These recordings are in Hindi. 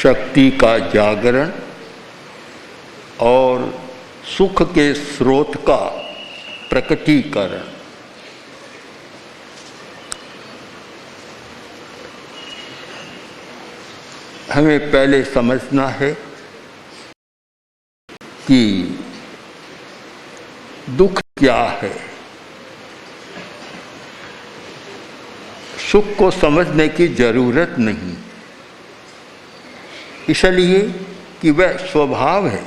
शक्ति का जागरण और सुख के स्रोत का प्रकटीकरण। हमें पहले समझना है कि दुख क्या है। सुख को समझने की जरूरत नहीं, इसलिए कि वह स्वभाव है।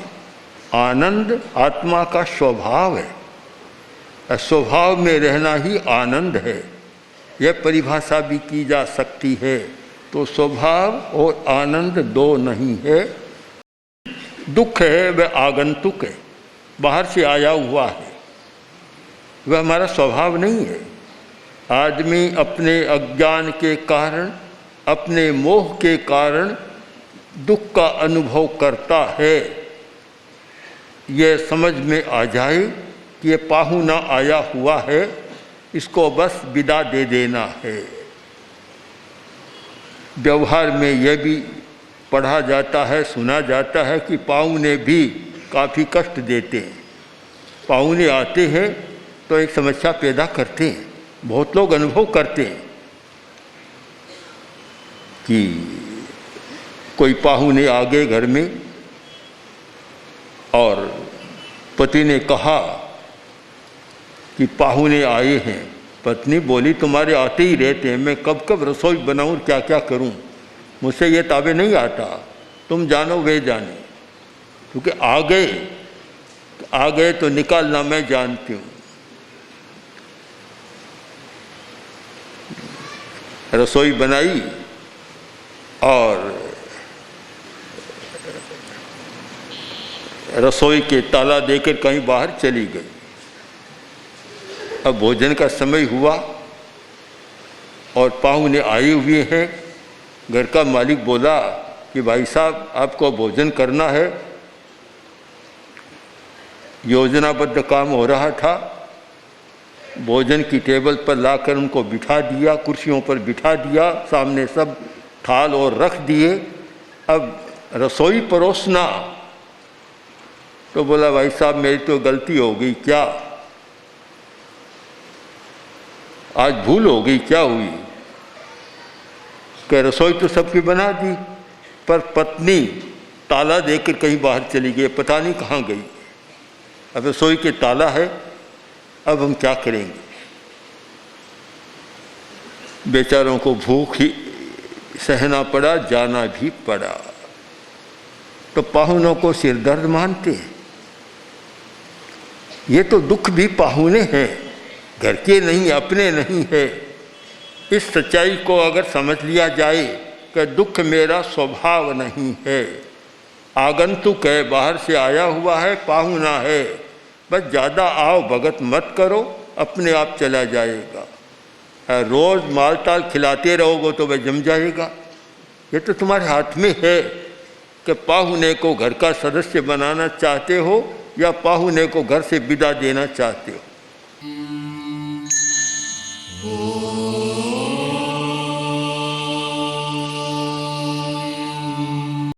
आनंद आत्मा का स्वभाव है। स्वभाव में रहना ही आनंद है। यह परिभाषा भी की जा सकती है। तो स्वभाव और आनंद दो नहीं है। दुख है वह आगंतुक है, बाहर से आया हुआ है, वह हमारा स्वभाव नहीं है। आदमी अपने अज्ञान के कारण, अपने मोह के कारण दुख का अनुभव करता है। यह समझ में आ जाए कि यह पाहुना आया हुआ है, इसको बस विदा दे देना है। व्यवहार में यह भी पढ़ा जाता है, सुना जाता है कि पाहुने भी काफ़ी कष्ट देते हैं। पाहुने आते हैं तो एक समस्या पैदा करते हैं। बहुत लोग अनुभव करते हैं कि कोई पाहुने आ गए घर में और पति ने कहा कि पाहुने आए हैं। पत्नी बोली तुम्हारे आते ही रहते हैं, मैं कब कब रसोई बनाऊं, क्या क्या करूं, मुझसे ये ताबे नहीं आता, तुम जानो वे जाने। क्योंकि आ गए तो निकालना मैं जानती हूँ। रसोई बनाई और रसोई के ताला देकर कहीं बाहर चली गई। अब भोजन का समय हुआ और पाहुने आए हुए हैं। घर का मालिक बोला कि भाई साहब आपको भोजन करना है। योजनाबद्ध काम हो रहा था। भोजन की टेबल पर लाकर उनको बिठा दिया, कुर्सियों पर बिठा दिया, सामने सब थाल और रख दिए। अब रसोई परोसना, तो बोला भाई साहब मेरी तो गलती हो गई। क्या आज भूल हो गई? क्या हुई? कि रसोई तो सबकी बना दी, पर पत्नी ताला देकर कहीं बाहर चली गई, पता नहीं कहाँ गई। अब रसोई के ताला है, अब हम क्या करेंगे? बेचारों को भूख ही सहना पड़ा, जाना भी पड़ा। तो पाहुनों को सिरदर्द मानते हैं। ये तो दुख भी पाहुने हैं, घर के नहीं, अपने नहीं है। इस सच्चाई को अगर समझ लिया जाए कि दुख मेरा स्वभाव नहीं है, आगंतुक है, बाहर से आया हुआ है, पाहुना है, बस ज़्यादा आओ भगत मत करो, अपने आप चला जाएगा। रोज़ माल ताल खिलाते रहोगे तो वह जम जाएगा। ये तो तुम्हारे हाथ में है कि पाहुने को घर का सदस्य बनाना चाहते हो या पाहुने को घर से विदा देना चाहते हो।